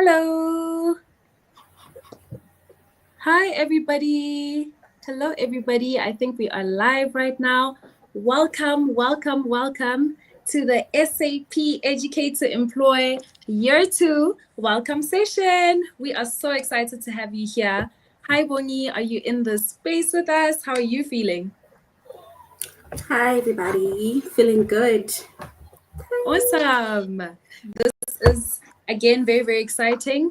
Hello. Hi, everybody. Hello, everybody. I think we are live right now. Welcome to the SAP Educate to Employ Year 2 welcome session. We are so excited to have you here. Hi, Bongi. Are you in the space with us? How are you feeling? Hi, everybody. Feeling good. Awesome. This is, again, very, very exciting.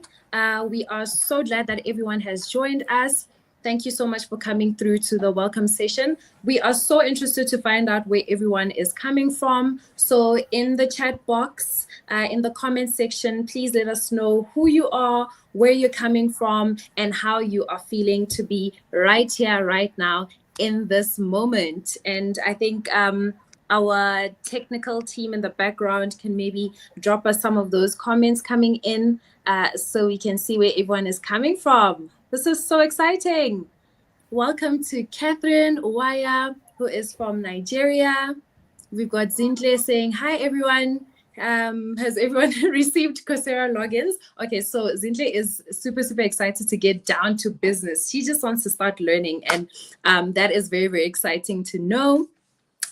We are so glad that everyone has joined us. Thank you so much for coming through to the welcome session. We are so interested to find out where everyone is coming from. So in the chat box, in the comment section, please let us know who you are, where you're coming from, and how you are feeling to be right here, right now, in this moment. And I think our technical team in the background can maybe drop us some of those comments coming in so we can see where everyone is coming from. This is so exciting. Welcome to Catherine Uwaya, who is from Nigeria. We've got Zintle saying, hi, everyone. Has everyone received Coursera logins? Okay, so Zintle is super, super excited to get down to business. She just wants to start learning, and that is very, very exciting to know.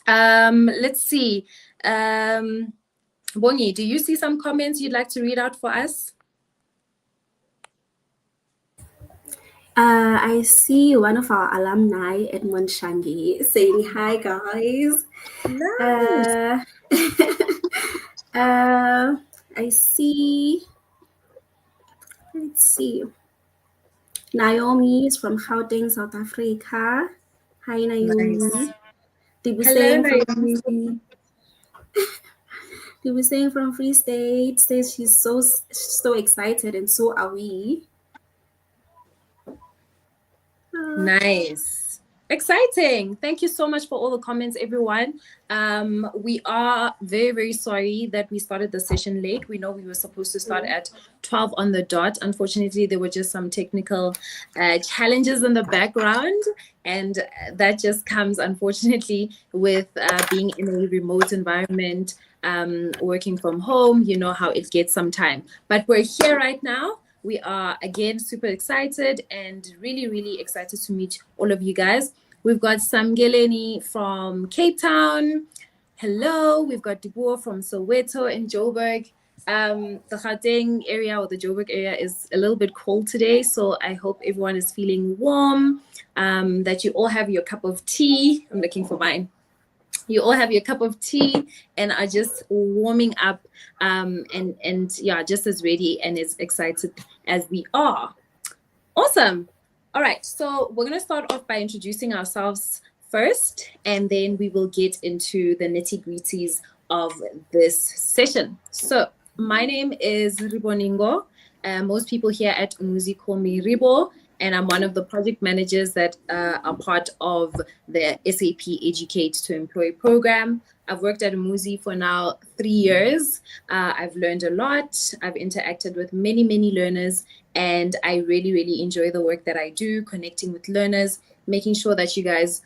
Let's see. Bongi, do you see some comments you'd like to read out for us? I see one of our alumni, Edmund Shangi, saying, hi, guys. Nice. I see, let's see. Naomi is from Gauteng, South Africa. Hi, Naomi. Nice. They were Hello, saying from Free State, says she's so excited, and so are we. Nice. Exciting. Thank you so much for all the comments, everyone. We are very, very sorry that we started the session late. We know we were supposed to start at 12 on the dot. Unfortunately, there were just some technical challenges in the background. And that just comes, unfortunately, with being in a remote environment, working from home. You know how it gets some time. But we're here right now. We are, again, super excited and really, really excited to meet all of you guys. We've got Samgeleni from Cape Town. Hello. We've got Dibua from Soweto and Joburg. The Gauteng area or the Joburg area is a little bit cold today, so I hope everyone is feeling warm, that you all have your cup of tea. I'm looking for mine. You all have your cup of tea and are just warming up, and yeah, just as ready and as excited as we are. Awesome. All right, so we're going to start off by introducing ourselves first, and then we will get into the nitty-gritties of this session. So my name is Riboningo. Most people here at Umuzi call me Ribo, and I'm one of the project managers that are part of the SAP Educate to Employ program. I've worked at Umuzi for now 3 years. I've learned a lot. I've interacted with many, many learners, and I really, really enjoy the work that I do, connecting with learners, making sure that you guys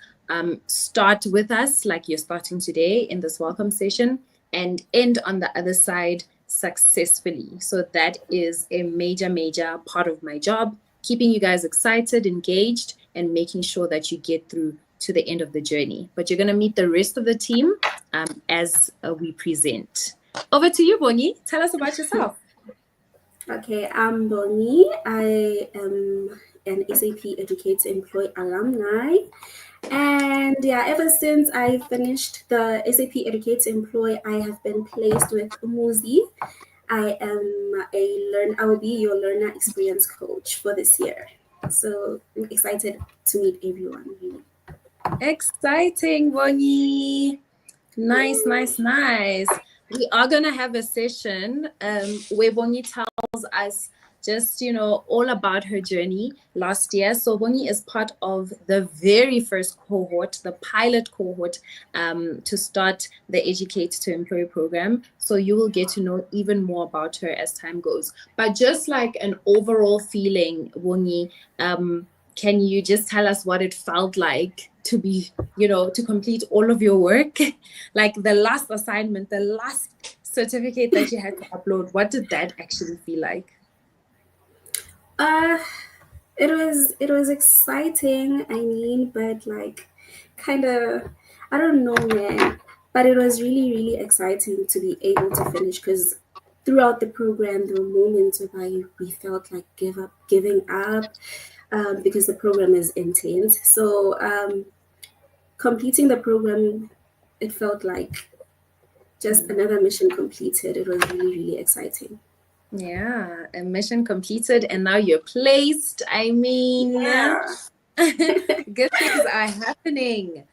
start with us like you're starting today in this welcome session and end on the other side successfully. So that is a major, major part of my job, keeping you guys excited, engaged, and making sure that you get through to the end of the journey. But you're going to meet the rest of the team as we present. Over to you, Bongi. Tell us about yourself. Okay, I'm Bongi. I am an SAP Educate to Employ alumni. And yeah, ever since I finished the SAP Educate to Employ, I have been placed with Umuzi. I will be your learner experience coach for this year. So I'm excited to meet everyone, really. Exciting, Bongi. Nice, nice, nice. We are going to have a session where Bongi tells us just, all about her journey last year. So Bongi is part of the very first cohort, the pilot cohort, to start the Educate to Employ program. So you will get to know even more about her as time goes. But just like an overall feeling, Bongi, can you just tell us what it felt like to be, to complete all of your work? Like the last assignment, the last certificate that you had to upload, what did that actually feel like? Uh, it was exciting. I mean, but like, kind of, I don't know, man. But it was really, really exciting to be able to finish because throughout the program, there were moments where we felt like giving up, because the program is intense. So completing the program, it felt like just another mission completed. It was really, really exciting. Yeah, a mission completed, and now you're placed. I mean, Yeah. good things are happening.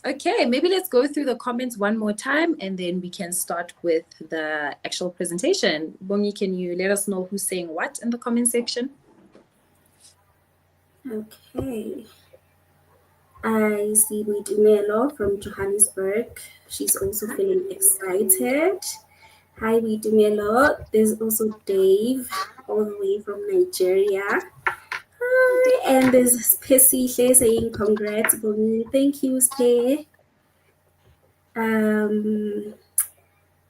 Okay, maybe let's go through the comments one more time and then we can start with the actual presentation. Bongi, can you let us know who's saying what in the comment section? Okay. I see Dumelo from Johannesburg. She's also feeling excited. Hi, Dumelo. There's also Dave, all the way from Nigeria. Hi, and there's Spessy saying congrats, Bonnie. Thank you, Spe. Um,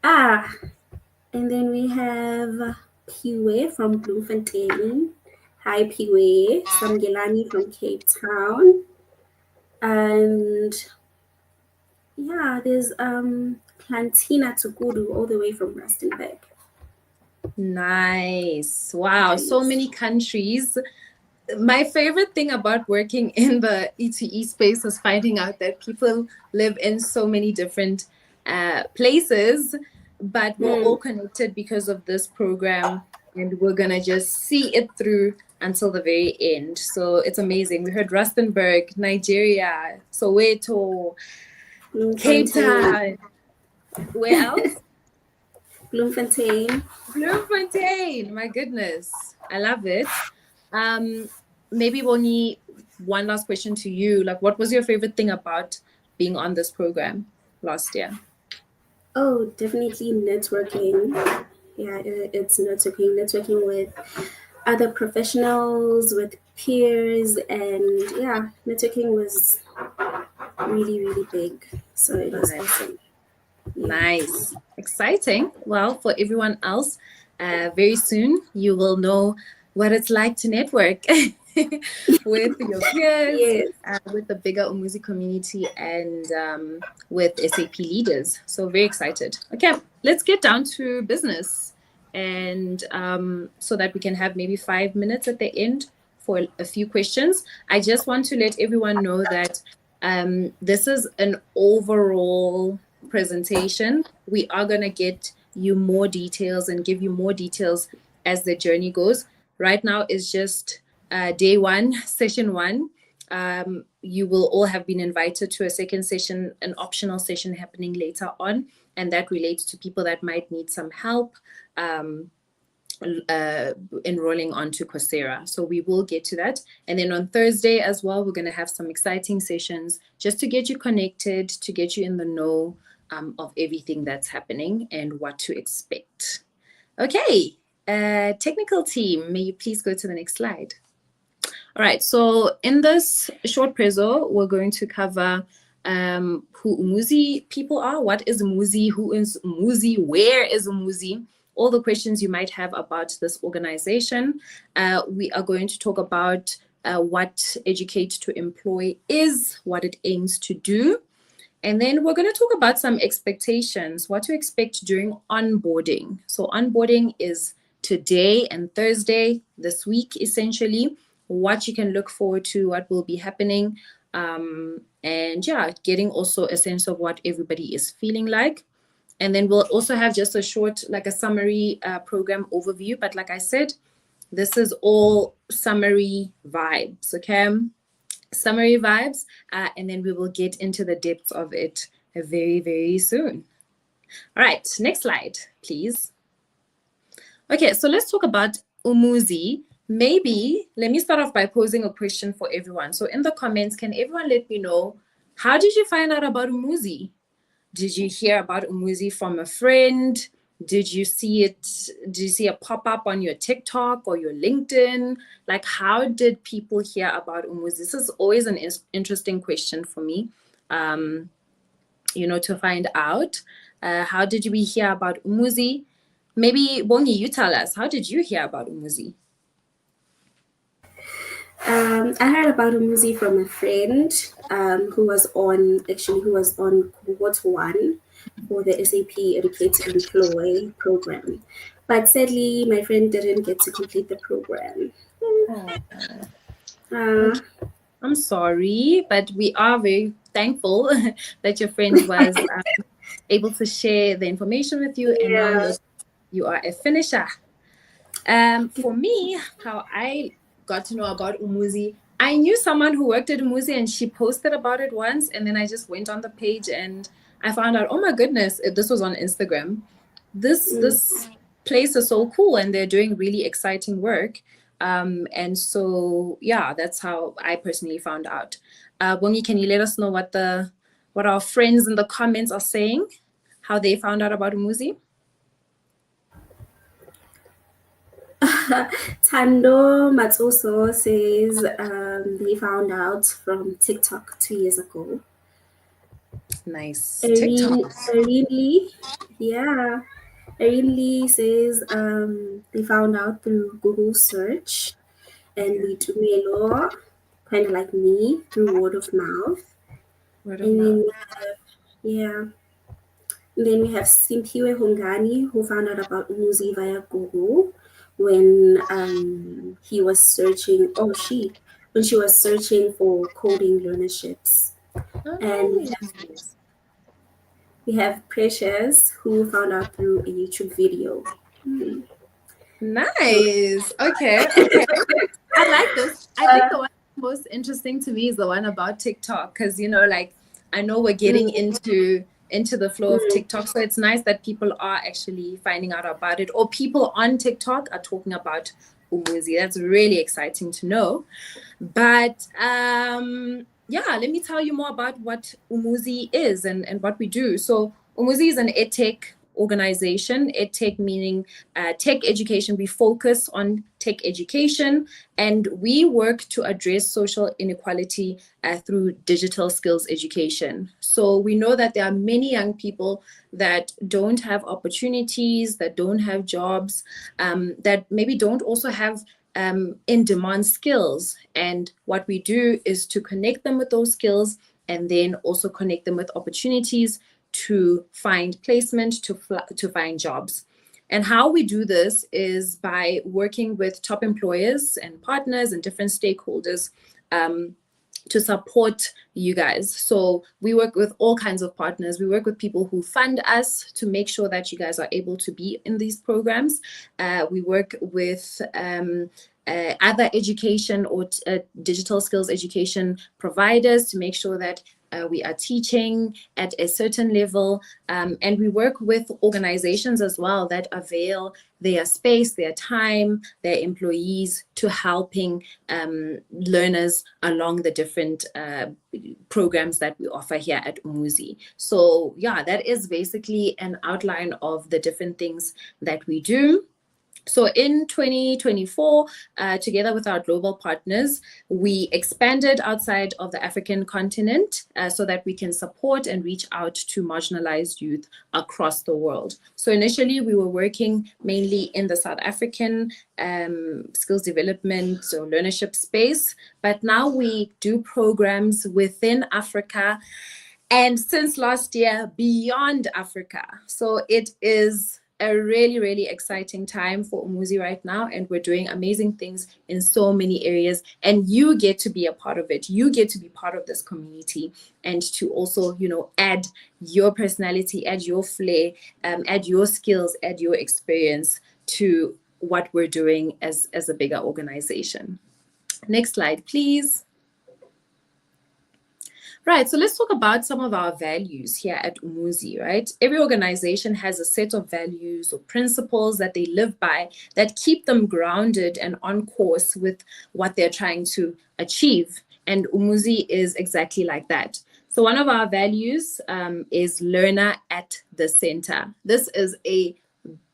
ah, and then we have Piwe from Bloemfontein. Hi, Piwe. Samgelani from Cape Town. And yeah, there's Plantina Tukuru all the way from Rustenburg. Nice. Wow, so many countries. My favorite thing about working in the E2E space is finding out that people live in so many different places, but we're all connected because of this program, and we're gonna just see it through until the very end. So it's amazing. We heard Rustenburg, Nigeria, Soweto, Cape Town. Where else? Bloemfontein. Bloemfontein. My goodness, I love it. Maybe Bonnie, one last question to you. Like, what was your favorite thing about being on this program last year? Oh, definitely networking. Yeah, it's networking with other professionals, with peers, and yeah, networking was really, really big. So it was awesome. Yeah. Nice. Exciting. Well, for everyone else, very soon you will know what it's like to network with your peers, Yes. with the bigger Umuzi community, and with SAP leaders. So very excited. Okay, let's get down to business, and so that we can have maybe 5 minutes at the end for a few questions. I just want to let everyone know that this is an overall presentation. We are going to get you more details and give you more details as the journey goes. Right now is just day one, session one. You will all have been invited to a second session, an optional session happening later on, and that relates to people that might need some help enrolling onto Coursera. So we will get to that. And then on Thursday as well, we're going to have some exciting sessions just to get you connected, to get you in the know of everything that's happening and what to expect. Okay, technical team, may you please go to the next slide. All right, so in this short prezo, we're going to cover who Umuzi people are, what is Umuzi, who is Umuzi, where is Umuzi, all the questions you might have about this organization. We are going to talk about what Educate to Employ is, what it aims to do. And then we're going to talk about some expectations, what to expect during onboarding. So onboarding is today and Thursday, this week, essentially, what you can look forward to, what will be happening. And yeah, getting also a sense of what everybody is feeling like. And then we'll also have just a short, like a summary program overview. But like I said, this is all summary vibes, okay? Summary vibes, and then we will get into the depths of it very, very soon. All right, next slide, please. Okay, so let's talk about Umuzi. Maybe let me start off by posing a question for everyone. So in the comments, can everyone let me know, how did you find out about Umuzi? Did you hear about Umuzi from a friend? Did you see it? Did you see a pop-up on your TikTok or your LinkedIn? Like, how did people hear about Umuzi? This is always an interesting question for me, to find out. How did we hear about Umuzi? Maybe, Bongi, you tell us, how did you hear about Umuzi? I heard about Umuzi from a friend who was on cohort 1 for the SAP Educate to Employ program. But sadly, my friend didn't get to complete the program. Oh, Uh, okay. I'm sorry, but we are very thankful that your friend was able to share the information with you, and now yeah. you are a finisher. For me, how I got to know about Umuzi, I knew someone who worked at Umuzi and she posted about it once, and then I just went on the page and I found out, oh my goodness, this was on Instagram. This place is so cool and they're doing really exciting work. And so yeah, that's how I personally found out. Bongi, can you let us know what our friends in the comments are saying, how they found out about Umuzi? Tando Matsoso says they found out from TikTok 2 years ago. Nice. TikTok. Erin Lee, yeah. Erin Lee says they found out through Google search, and we do Melo, kind of like me, through word of mouth. Word of And then mouth. we have, yeah. And then we have Simpiwe Hongani, who found out about Umuzi via Google when he was searching, oh, when she was searching for coding learnerships. And Nice. we have Precious, who found out through a YouTube video. Nice. Okay. Okay. I like this. I think the one most interesting to me is the one about TikTok, because like I know we're getting into the flow of TikTok, so it's nice that people are actually finding out about it, or people on TikTok are talking about Umuzi. That's really exciting to know. But yeah, let me tell you more about what Umuzi is and what we do. So Umuzi is an edtech organization. EdTech meaning tech education. We focus on tech education, and we work to address social inequality through digital skills education. So we know that there are many young people that don't have opportunities, that don't have jobs, that maybe don't also have in-demand skills. And what we do is to connect them with those skills and then also connect them with opportunities to find placement, to find jobs. And how we do this is by working with top employers and partners and different stakeholders to support you guys. So we work with all kinds of partners. We work with people who fund us to make sure that you guys are able to be in these programs. We work with other education or digital skills education providers to make sure that we are teaching at a certain level, and we work with organizations as well that avail their space, their time, their employees to helping learners along the different programs that we offer here at Umuzi. So yeah, that is basically an outline of the different things that we do. So in 2024, together with our global partners, we expanded outside of the African continent so that we can support and reach out to marginalized youth across the world. So initially, we were working mainly in the South African skills development or learnership space, but now we do programs within Africa and since last year, beyond Africa. So it is a really, really exciting time for Umuzi right now, and we're doing amazing things in so many areas, and you get to be a part of it. You get to be part of this community and to also, add your personality, add your flair, add your skills, add your experience to what we're doing as a bigger organization. Next slide, please. Right, so let's talk about some of our values here at Umuzi, right? Every organization has a set of values or principles that they live by that keep them grounded and on course with what they're trying to achieve. And Umuzi is exactly like that. So one of our values is learner at the center. This is a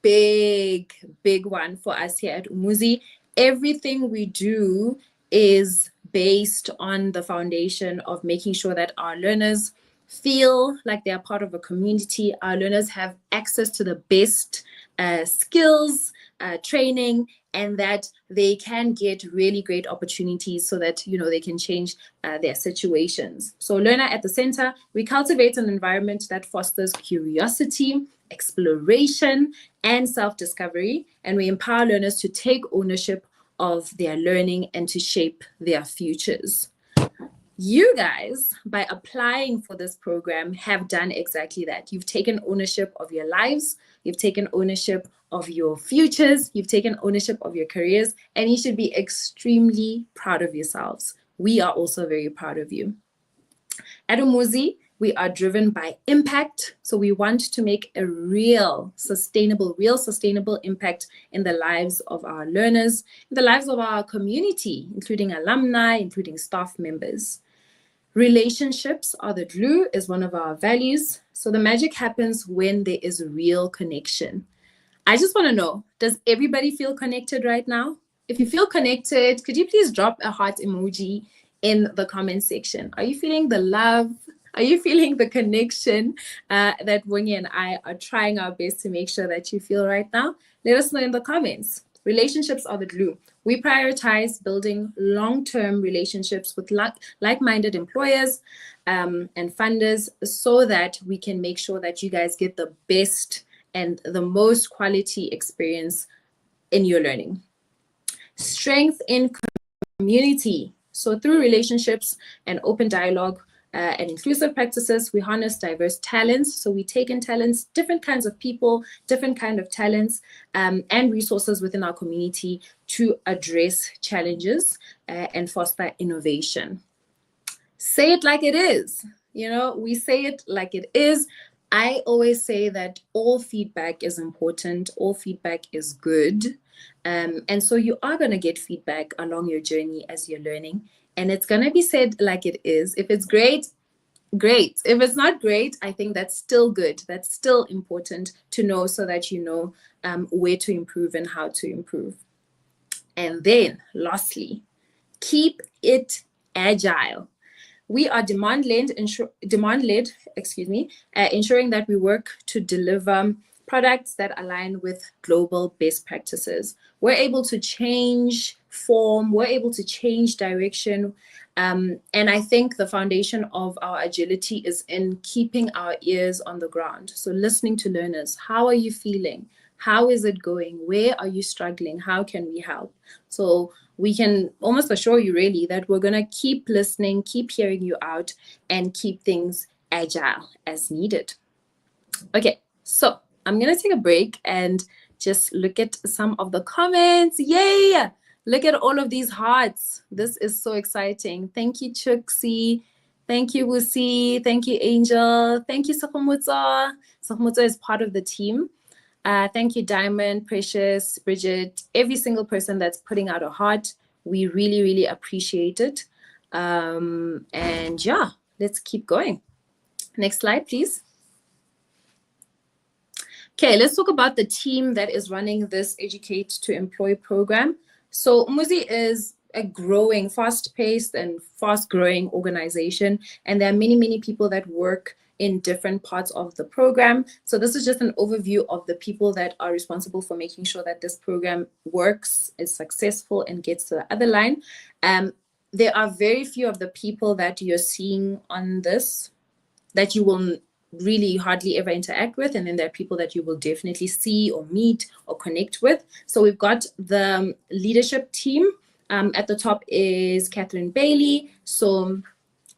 big, big one for us here at Umuzi. Everything we do is based on the foundation of making sure that our learners feel like they're part of a community. Our learners have access to the best skills, training, and that they can get really great opportunities so that, they can change their situations. So Learner at the Center, we cultivate an environment that fosters curiosity, exploration, and self-discovery, and we empower learners to take ownership of their learning and to shape their futures. You guys, by applying for this program, have done exactly that. You've taken ownership of your lives, you've taken ownership of your futures, you've taken ownership of your careers, and you should be extremely proud of yourselves. We are also very proud of you. At Umuzi, we are driven by impact. So we want to make a real sustainable impact in the lives of our learners, in the lives of our community, including alumni, including staff members. Relationships are the glue is one of our values. So the magic happens when there is a real connection. I just want to know, does everybody feel connected right now? If you feel connected, could you please drop a heart emoji in the comment section? Are you feeling the love? Are you feeling the connection that Wonyi and I are trying our best to make sure that you feel right now? Let us know in the comments. Relationships are the glue. We prioritize building long-term relationships with like-minded employers and funders so that we can make sure that you guys get the best and the most quality experience in your learning. Strength in community. So through relationships and open dialogue and inclusive practices, we harness diverse talents. So we take in talents, different kinds of people, different kind of talents and resources within our community to address challenges and foster innovation. Say it like it is. We say it like it is. I always say that all feedback is important. All feedback is good. And so you are going to get feedback along your journey as you're learning. And it's going to be said like it is. If it's great, great. If it's not great, I think that's still good. That's still important to know so that you know where to improve and how to improve. And then lastly, keep it agile. We are demand-led, ensuring that we work to deliver products that align with global best practices. We're able to change form, we're able to change direction. And I think the foundation of our agility is in keeping our ears on the ground. So listening to learners, how are you feeling? How is it going? Where are you struggling? How can we help? So we can almost assure you really that we're going to keep listening, keep hearing you out, and keep things agile as needed. Okay, so I'm going to take a break and just look at some of the comments. Yay! Look at all of these hearts. This is so exciting. Thank you, Chuksi. Thank you, Wusi. Thank you, Angel. Thank you, Sokhomotso. Sokhomotso is part of the team. Thank you, Diamond, Precious, Bridget, every single person that's putting out a heart. We really, really appreciate it. And yeah, let's keep going. Next slide, please. Okay, let's talk about the team that is running this Educate to Employ program. So Umuzi is a growing, fast-paced and fast-growing organization, and there are many, many people that work in different parts of the program. So this is just an overview of the people that are responsible for making sure that this program works, is successful, and gets to the other line. There are very few of the people that you're seeing on this that you will really hardly ever interact with, and then there are people that you will definitely see or meet or connect with. So we've got the leadership team. At the top is Catherine Bailey. So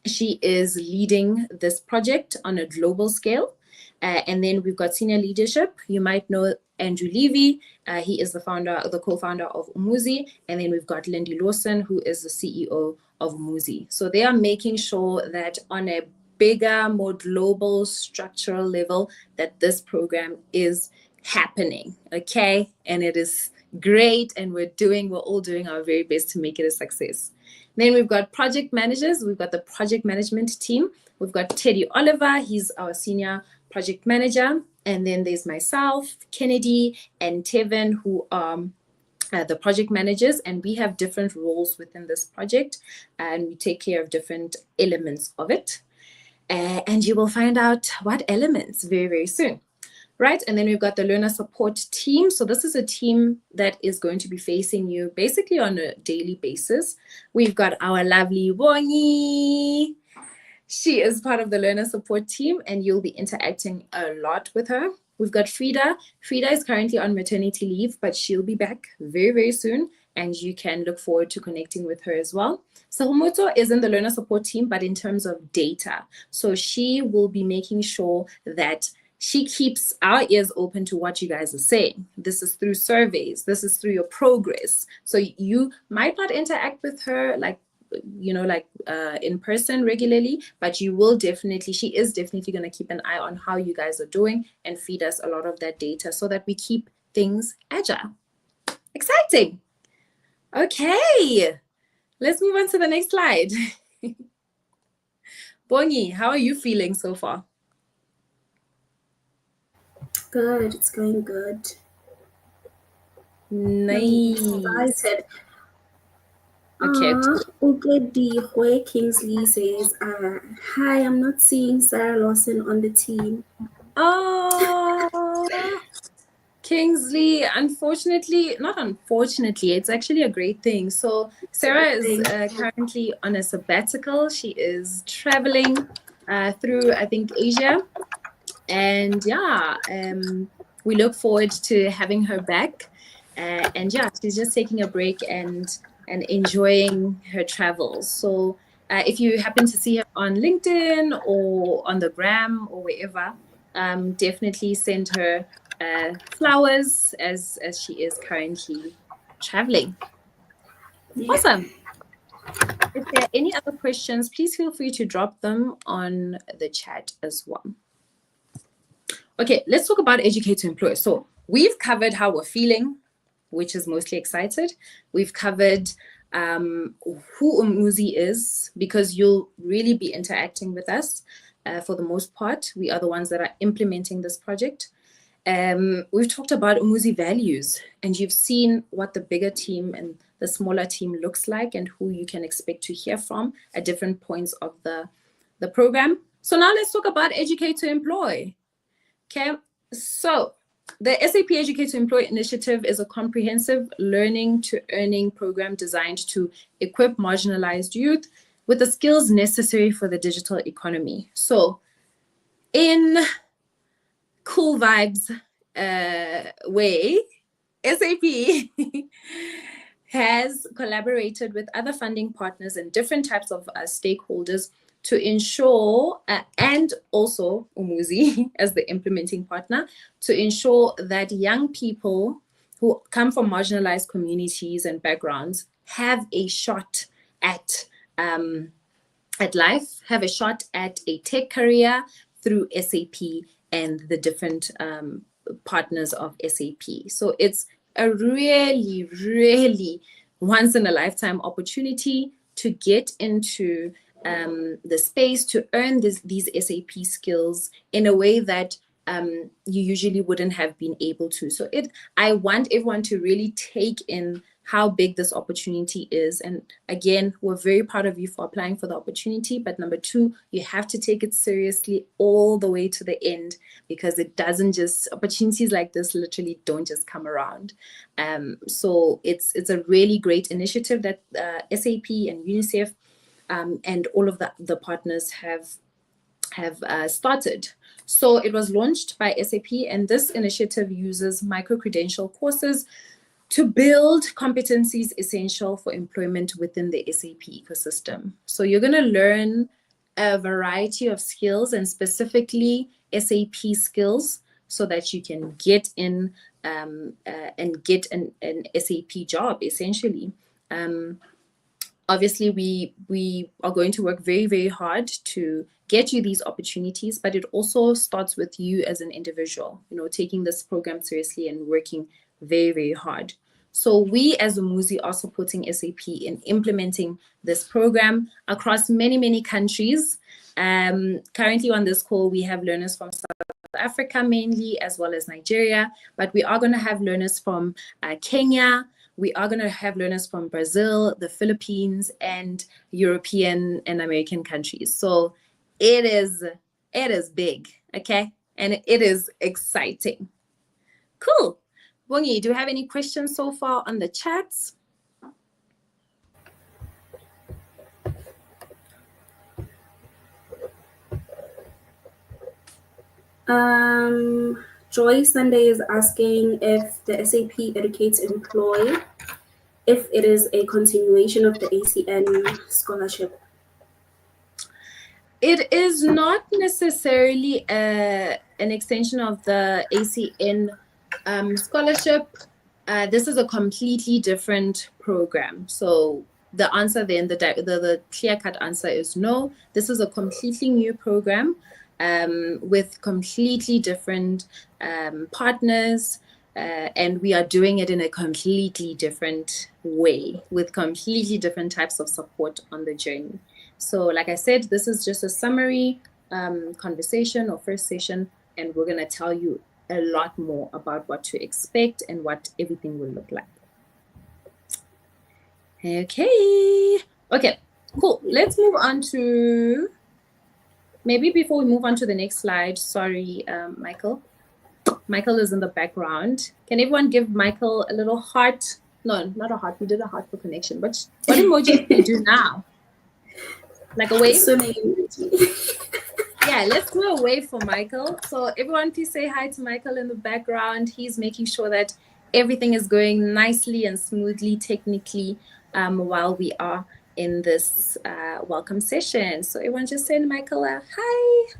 she is leading this project on a global scale. And then we've got senior leadership. You might know Andrew Levy. He is the co-founder of Umuzi. And then we've got Lindy Lawson, who is the CEO of Umuzi. So they are making sure that on a bigger, more global structural level, that this program is happening, okay? And it is great, and we're all doing our very best to make it a success. Then we've got project managers. We've got the project management team. We've got Teddy Oliver. He's our senior project manager. And then there's myself, Kennedy, and Tevin, who are the project managers. And we have different roles within this project, and we take care of different elements of it. And you will find out what elements very, very soon. right? And then we've got the learner support team. So this is a team that is going to be facing you basically on a daily basis. We've got our lovely Bongi. She is part of the learner support team, and you'll be interacting a lot with her. We've got Frida. Frida is currently on maternity leave, but she'll be back very, very soon, and you can look forward to connecting with her as well. Sahumuto is in the learner support team, but in terms of data. So she will be making sure that she keeps our ears open to what you guys are saying. This is through surveys. This is through your progress. So you might not interact with her in person regularly, but you will definitely, she is definitely going to keep an eye on how you guys are doing and feed us a lot of that data so that we keep things agile. Exciting. Okay, let's move on to the next slide. Bongi, how are you feeling so far? Good, it's going good. Nice. I'm excited. Okay. Ugedi Kingsley says, hi, I'm not seeing Sarah Lawson on the team. Oh, Kingsley, not unfortunately, it's actually a great thing. So Sarah is currently on a sabbatical. She is traveling through, I think, Asia. And we look forward to having her back. And she's just taking a break and enjoying her travels. So if you happen to see her on LinkedIn or on the gram or wherever, definitely send her flowers as she is currently traveling. Yeah. Awesome. If there are any other questions, please feel free to drop them on the chat as well. Okay, let's talk about Educate to Employ. So we've covered how we're feeling, which is mostly excited. We've covered who Umuzi is, because you'll really be interacting with us for the most part. We are the ones that are implementing this project. We've talked about Umuzi values, and you've seen what the bigger team and the smaller team looks like and who you can expect to hear from at different points of the program. So now let's talk about Educate to Employ. Okay, so the SAP Educate to Employ initiative is a comprehensive learning to earning program designed to equip marginalized youth with the skills necessary for the digital economy. So in cool vibes way, SAP has collaborated with other funding partners and different types of stakeholders to ensure, and also Umuzi as the implementing partner, to ensure that young people who come from marginalized communities and backgrounds have a shot at life, have a shot at a tech career through SAP and the different partners of SAP. So it's a really, really once in a lifetime opportunity to get into the space to earn these SAP skills in a way that you usually wouldn't have been able to. So I want everyone to really take in how big this opportunity is. And again, we're very proud of you for applying for the opportunity. But number two, you have to take it seriously all the way to the end, because it doesn't just, opportunities like this literally don't just come around. So it's a really great initiative that SAP and UNICEF and all of the partners have started. So it was launched by SAP, and this initiative uses micro-credential courses to build competencies essential for employment within the SAP ecosystem. So you're going to learn a variety of skills, and specifically SAP skills, so that you can get in and get an SAP job, essentially. Obviously, we are going to work very, very hard to get you these opportunities, but it also starts with you as an individual, taking this program seriously and working very, very hard. So we as Umuzi are supporting SAP in implementing this program across many, many countries. Currently on this call, we have learners from South Africa mainly, as well as Nigeria, but we are going to have learners from Kenya. We are going to have learners from Brazil, the Philippines, and European and American countries. So it is big, okay? and it is exciting. Cool. Bongi, do you have any questions so far on the chats? Joy Sunday is asking if the SAP Educate employ, if it is a continuation of the ACN scholarship. It is not necessarily an extension of the ACN scholarship. This is a completely different program. So the answer then, the clear-cut answer is no. This is a completely new program with completely different partners, and we are doing it in a completely different way with completely different types of support on the journey. So like I said, this is just a summary conversation or first session, and we're going to tell you a lot more about what to expect and what everything will look like. Okay, cool. Let's move on to, maybe before we move on to the next slide, sorry, Michael. Michael is in the background. Can everyone give Michael a little heart? No, not a heart. We did a heart for connection. But what emoji do you do now? Like a wave? Yeah, let's do a wave for Michael. So everyone, please say hi to Michael in the background. He's making sure that everything is going nicely and smoothly, technically, while we are in this welcome session. So everyone just send Michael a hi.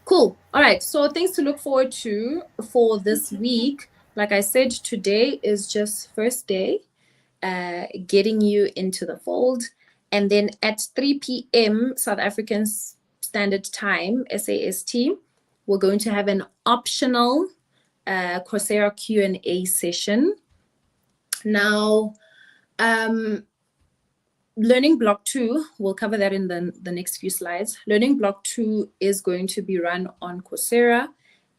Cool. All right. So things to look forward to for this week. Like I said, today is just first day, getting you into the fold. And then at 3 p.m. South African Standard Time, SAST, we're going to have an optional Coursera Q&A session. Now, Learning Block 2, we'll cover that in the next few slides. Learning Block 2 is going to be run on Coursera.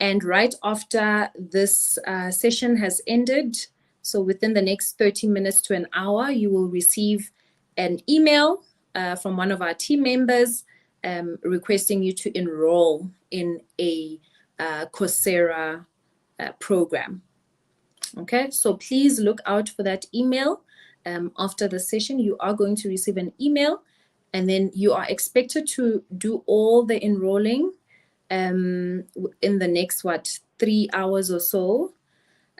And right after this session has ended, so within the next 30 minutes to an hour, you will receive an email from one of our team members requesting you to enroll in a Coursera program. Okay, so please look out for that email. After the session, you are going to receive an email, and then you are expected to do all the enrolling in the next, 3 hours or so,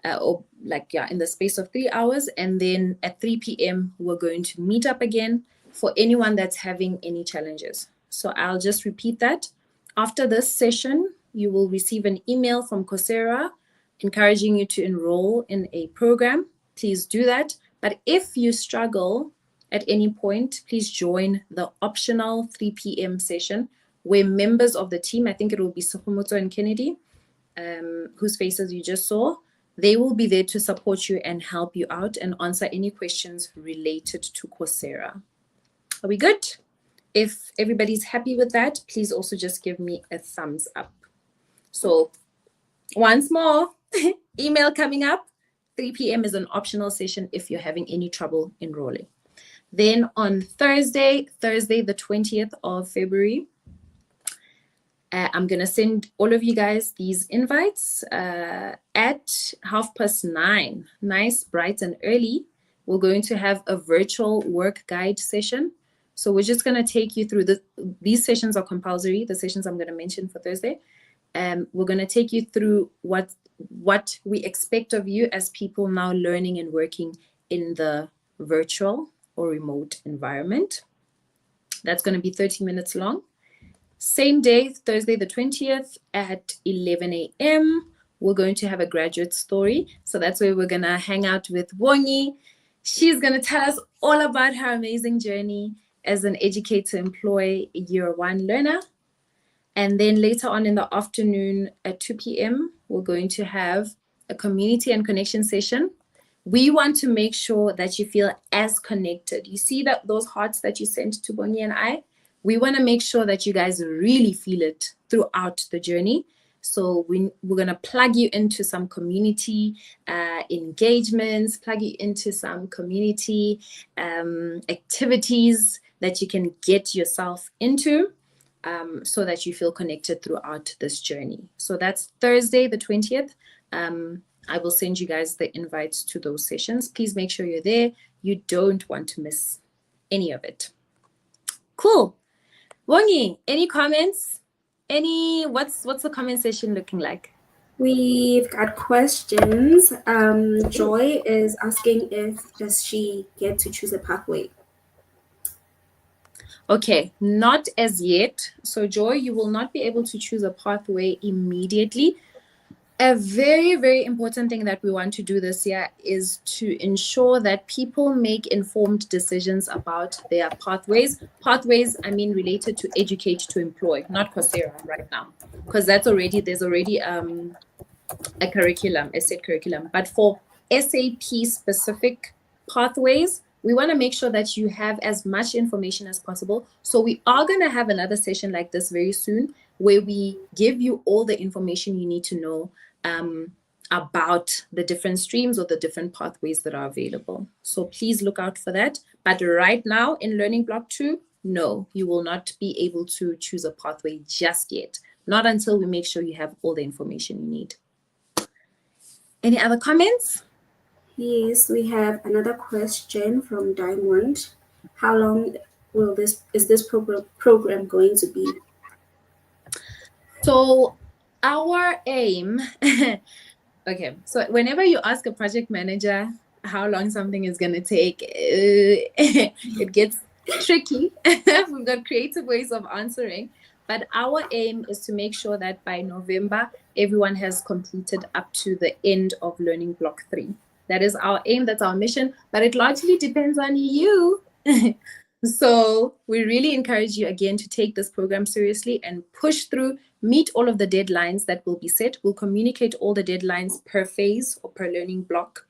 in the space of 3 hours. And then at 3 p.m., we're going to meet up again for anyone that's having any challenges. So I'll just repeat that. After this session, you will receive an email from Coursera encouraging you to enroll in a program. Please do that. But if you struggle at any point, please join the optional 3 p.m. session where members of the team, I think it will be Sokomoto and Kennedy, whose faces you just saw, they will be there to support you and help you out and answer any questions related to Coursera. Are we good? If everybody's happy with that, please also just give me a thumbs up. So once more, email coming up. 3 p.m. is an optional session if you're having any trouble enrolling. Then on Thursday the 20th of February, I'm going to send all of you guys these invites at 9:30. Nice, bright and early. We're going to have a virtual work guide session. So we're just going to take you through these sessions are compulsory, the sessions I'm going to mention for Thursday. We're going to take you through what we expect of you as people now learning and working in the virtual or remote environment. That's going to be 30 minutes long. Same day, Thursday the 20th at 11 a.m., we're going to have a graduate story. So that's where we're going to hang out with Bongi. She's going to tell us all about her amazing journey as an Educate to Employ Year 1 learner. And then later on in the afternoon at 2 p.m., we're going to have a community and connection session. We want to make sure that you feel as connected. You see that those hearts that you sent to Bongi and I? We want to make sure that you guys really feel it throughout the journey. So we're going to plug you into some community engagements, plug you into some community activities that you can get yourself into. so that you feel connected throughout this journey. So that's Thursday, the 20th. I will send you guys the invites to those sessions. Please make sure you're there. You don't want to miss any of it. Cool. Wongi, any comments? What's the comment session looking like? We've got questions. Joy is asking does she get to choose a pathway? Okay, not as yet. So Joy, you will not be able to choose a pathway immediately. A very, very important thing that we want to do this year is to ensure that people make informed decisions about their pathways. Pathways, I mean, related to educate to employ, not Coursera right now, because there's already a curriculum, a set curriculum. But for SAP specific pathways, we want to make sure that you have as much information as possible. So we are going to have another session like this very soon, where we give you all the information you need to know about the different streams or the different pathways that are available. So please look out for that. But right now in Learning Block 2, no, you will not be able to choose a pathway just yet. Not until we make sure you have all the information you need. Any other comments? Yes, we have another question from Diamond. How long is this program going to be? So our aim, okay, so whenever you ask a project manager how long something is going to take, it gets tricky. We've got creative ways of answering, but our aim is to make sure that by November, everyone has completed up to the end of Learning Block 3. That is our aim, that's our mission, but it largely depends on you. So we really encourage you again to take this program seriously and push through, meet all of the deadlines that will be set. We'll communicate all the deadlines per phase or per learning block,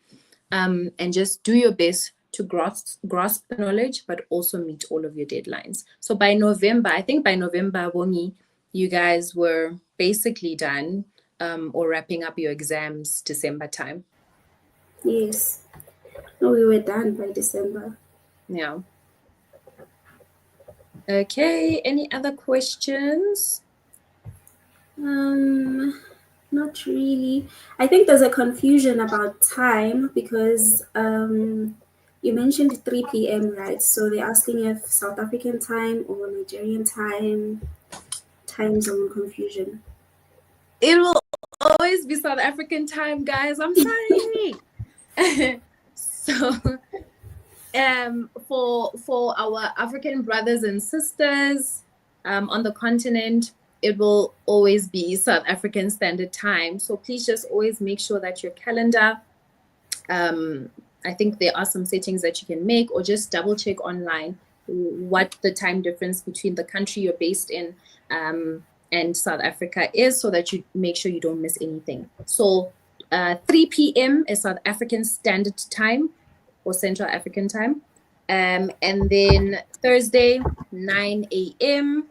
and just do your best to grasp the knowledge, but also meet all of your deadlines. So by November, I think by November, Wongi, you guys were basically done or wrapping up your exams December time. Yes. No, we were done by December. Yeah. Okay, any other questions? Not really. I think there's a confusion about time because you mentioned 3 p.m., right? So they're asking if South African time or Nigerian time zone confusion. It will always be South African time, guys. I'm sorry. So for our African brothers and sisters on the continent, it will always be South African Standard Time. So please just always make sure that your calendar, I think there are some settings that you can make, or just double check online what the time difference between the country you're based in and South Africa is, so that you make sure you don't miss anything. So 3 p.m. is South African Standard Time or Central African Time. And then Thursday, 9 a.m.,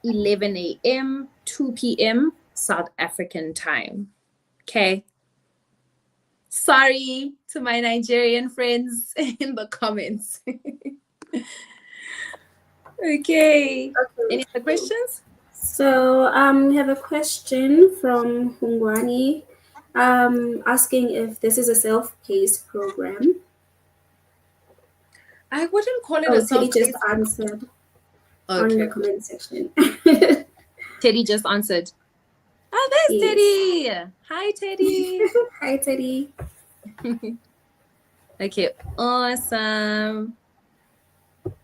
11 a.m., 2 p.m., South African time. Okay. Sorry to my Nigerian friends in the comments. Okay. Any other questions? So we have a question from Hungwani asking if this is a self-paced program. I wouldn't call it a self-paced. Teddy just answered on the comment section. Teddy just answered. Oh, there's Teddy. Hi, Teddy. Hi, Teddy. Okay, awesome.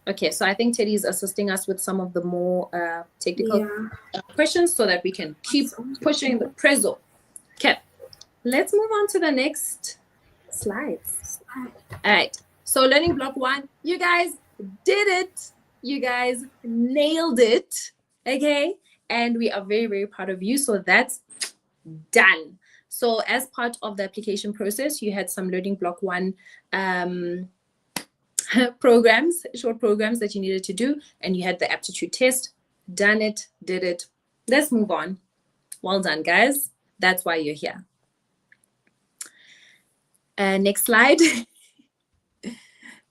Okay, so I think Teddy is assisting us with some of the more technical questions so that we can keep pushing the prezzo. Okay, let's move on to the next slides. All right, so Learning Block 1, you guys did it. You guys nailed it, okay? And we are very, very proud of you. So that's done. So as part of the application process, you had some Learning Block 1 programs, short programs that you needed to do, and you had the aptitude test. Done it, did it. Let's move on. Well done, guys. That's why you're here. Next slide.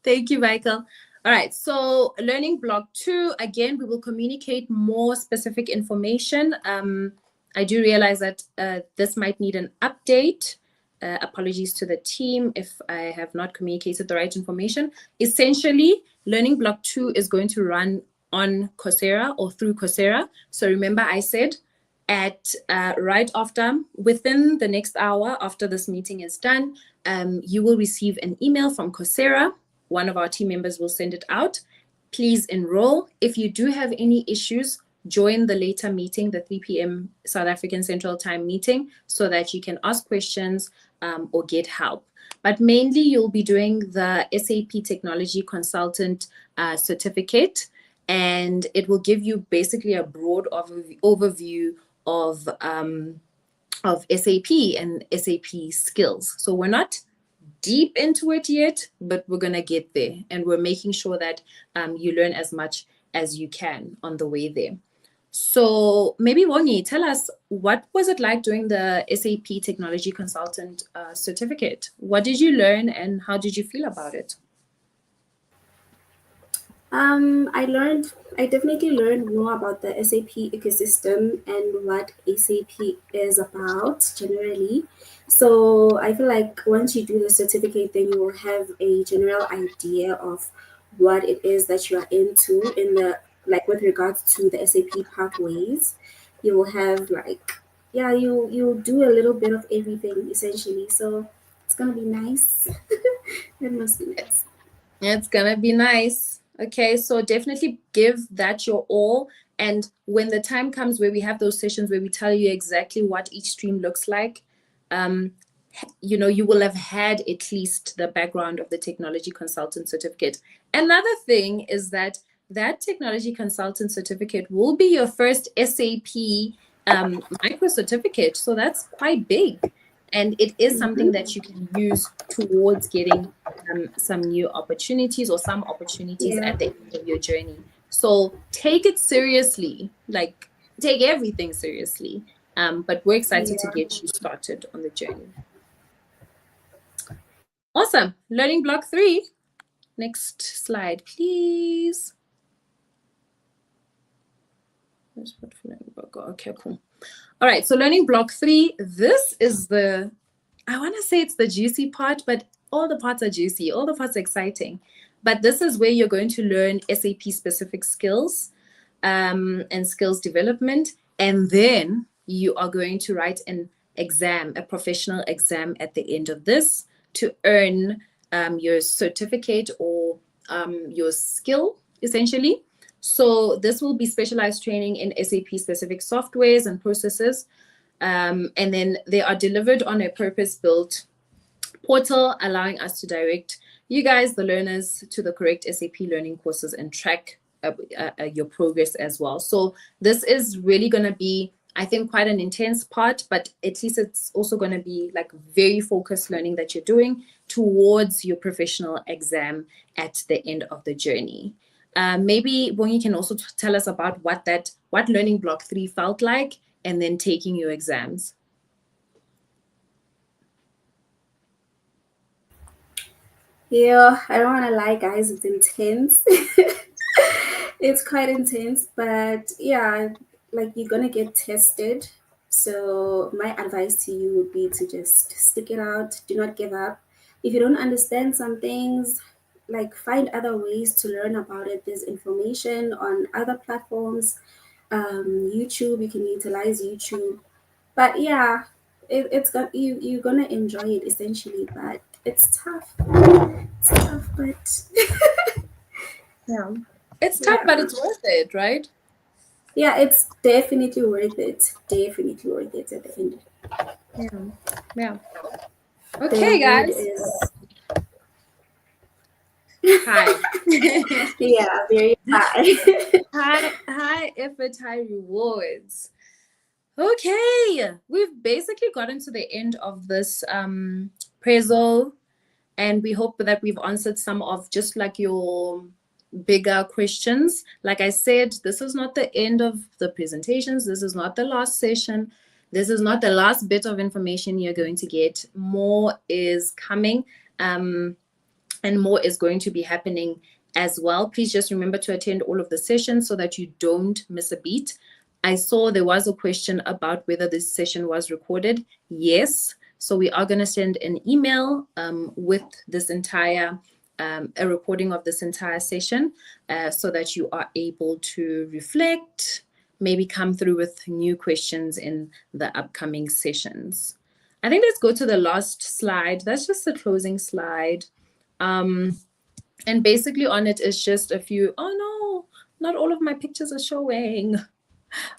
Thank you, Michael. All right, so learning block 2, again, we will communicate more specific information. I do realize that this might need an update. Apologies to the team if I have not communicated the right information. Essentially, learning block 2 is going to run on Coursera or through Coursera. So remember I said at right after, within the next hour after this meeting is done, you will receive an email from Coursera. One of our team members will send it out. Please enroll. If you do have any issues, join the later meeting, the 3 p.m. South African Central Time meeting, so that you can ask questions or get help. But mainly you'll be doing the SAP Technology Consultant certificate, and it will give you basically a broad overview of SAP and SAP skills. So we're not deep into it yet, but we're going to get there, and we're making sure that you learn as much as you can on the way there. So maybe Wongi, tell us, what was it like doing the SAP Technology Consultant certificate? What did you learn and how did you feel about it? I definitely learned more about the SAP ecosystem and what SAP is about generally. So I feel like once you do the certificate, then you will have a general idea of what it is that you are into in the, like, with regards to the SAP pathways. You will have like, yeah, you'll do a little bit of everything essentially. So it's gonna be nice. It must be nice. It's gonna be nice. Okay, so definitely give that your all. And when the time comes where we have those sessions where we tell you exactly what each stream looks like, you will have had at least the background of the technology consultant certificate. Another thing is that technology consultant certificate will be your first SAP micro certificate. So that's quite big. And it is something that you can use towards getting some new opportunities or some opportunities at the end of your journey. So take it seriously, like take everything seriously. But we're excited to get you started on the journey. Awesome. Learning block 3. Next slide, please. Okay, cool. All right, so learning block 3, this is I want to say it's the juicy part, but all the parts are juicy, all the parts are exciting. But this is where you're going to learn SAP specific skills and skills development. And then you are going to write an exam, a professional exam at the end of this to earn your certificate or your skill, essentially. So this will be specialized training in SAP specific softwares and processes. And then they are delivered on a purpose-built portal, allowing us to direct you guys, the learners, to the correct SAP learning courses and track your progress as well. So this is really going to be, I think, quite an intense part, but at least it's also going to be like very focused learning that you're doing towards your professional exam at the end of the journey. Maybe Bongi can also tell us about what learning block 3 felt like, and then taking your exams. Yeah, I don't want to lie, guys. It's intense. It's quite intense, but yeah, like you're gonna get tested. So my advice to you would be to just stick it out. Do not give up. If you don't understand some things, like find other ways to learn about it. There's information on other platforms. YouTube, you can utilize YouTube. But yeah, it's got you're gonna enjoy it essentially, but it's tough. It's tough, but yeah, it's tough, but it's worth it, right? Yeah, it's definitely worth it. Definitely worth it at the end. Yeah. Okay, guys. High. Yeah, very high. high effort, high rewards. Okay, we've basically gotten to the end of this appraisal, and we hope that we've answered some of just like your bigger questions. Like I said, this is not the end of the presentations. This is not the last session. This is not the last bit of information you're going to get. More is coming. and more is going to be happening as well. Please just remember to attend all of the sessions so that you don't miss a beat. I saw there was a question about whether this session was recorded. Yes. So we are going to send an email with this entire, a recording of this entire session so that you are able to reflect, maybe come through with new questions in the upcoming sessions. I think let's go to the last slide. That's just the closing slide. And basically on it is just a few, oh no, not all of my pictures are showing.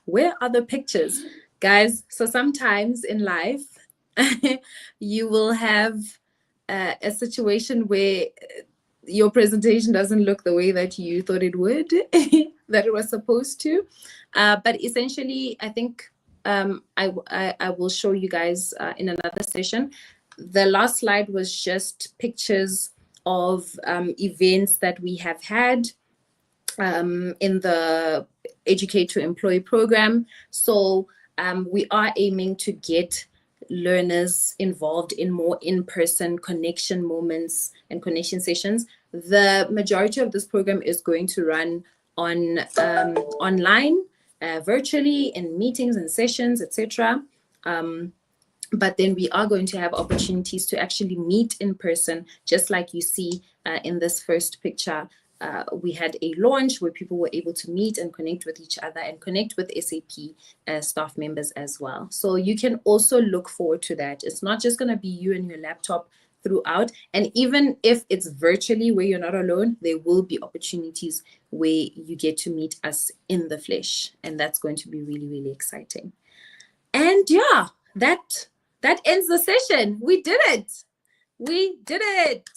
Where are the pictures? Guys, so sometimes in life, you will have a situation where your presentation doesn't look the way that you thought it would, that it was supposed to. But essentially, I think I will show you guys in another session. The last slide was just pictures of events that we have had in the Educate to Employ program. So we are aiming to get learners involved in more in-person connection moments and connection sessions. The majority of this program is going to run on online, virtually, in meetings and sessions, etc. But then we are going to have opportunities to actually meet in person, just like you see in this first picture. We had a launch where people were able to meet and connect with each other and connect with SAP staff members as well. So you can also look forward to that. It's not just going to be you and your laptop throughout. And even if it's virtually where you're not alone, there will be opportunities where you get to meet us in the flesh. And that's going to be really, really exciting. And yeah, that ends the session. We did it. We did it.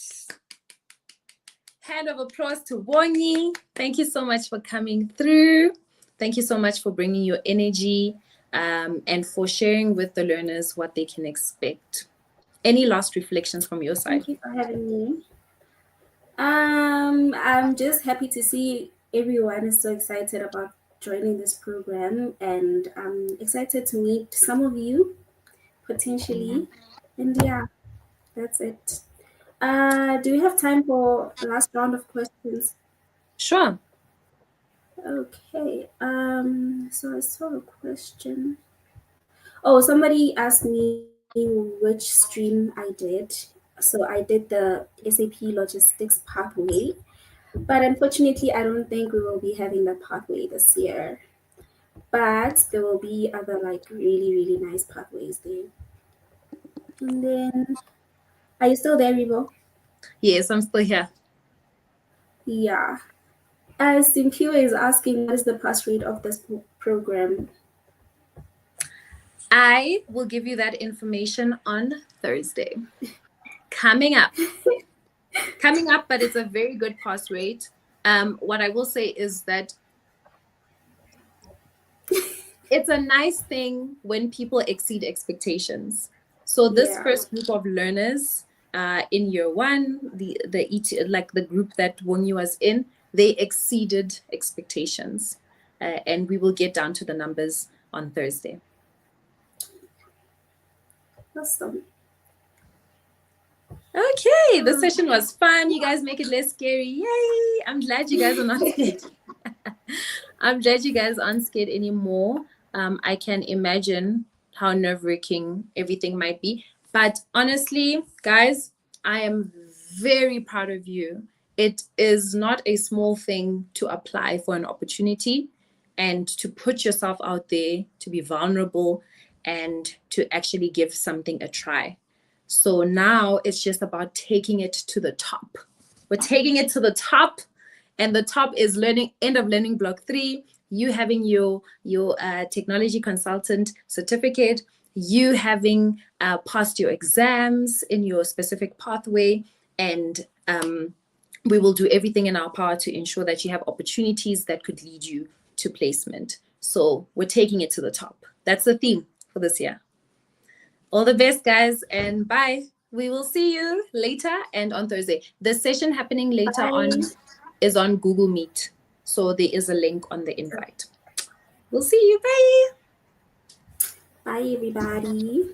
Hand of applause to Bonnie. Thank you so much for coming through. Thank you so much for bringing your energy and for sharing with the learners what they can expect. Any last reflections from your side? Thank you for having me. I'm just happy to see everyone is so excited about joining this program, and I'm excited to meet some of you potentially. And yeah, that's it. Do we have time for a last round of questions? Sure. Okay. So I saw a question. Oh, somebody asked me which stream I did. So I did the SAP Logistics pathway, but unfortunately, I don't think we will be having that pathway this year. But there will be other like really, really nice pathways there. And then, are you still there, Rivo? Yes, I'm still here. Yeah. Simpure is asking, what is the pass rate of this program? I will give you that information on Thursday. Coming up. But it's a very good pass rate. What I will say is that it's a nice thing when people exceed expectations. So this first group of learners in year one, the group that Wonyi was in, they exceeded expectations. And we will get down to the numbers on Thursday. Awesome. Okay, the session was fun. You guys make it less scary. Yay! I'm glad you guys are not scared. I'm glad you guys aren't scared anymore. I can imagine how nerve-wracking everything might be. But honestly, guys, I am very proud of you. It is not a small thing to apply for an opportunity and to put yourself out there, to be vulnerable, and to actually give something a try. So now it's just about taking it to the top. We're taking it to the top. And the top is end of learning block 3, you having your technology consultant certificate, you having passed your exams in your specific pathway, and we will do everything in our power to ensure that you have opportunities that could lead you to placement. So we're taking it to the top. That's the theme for this year. All the best, guys, and bye. We will see you later and on Thursday. The session happening later on is on Google Meet. So there is a link on the invite. We'll see you. Bye. Bye, everybody.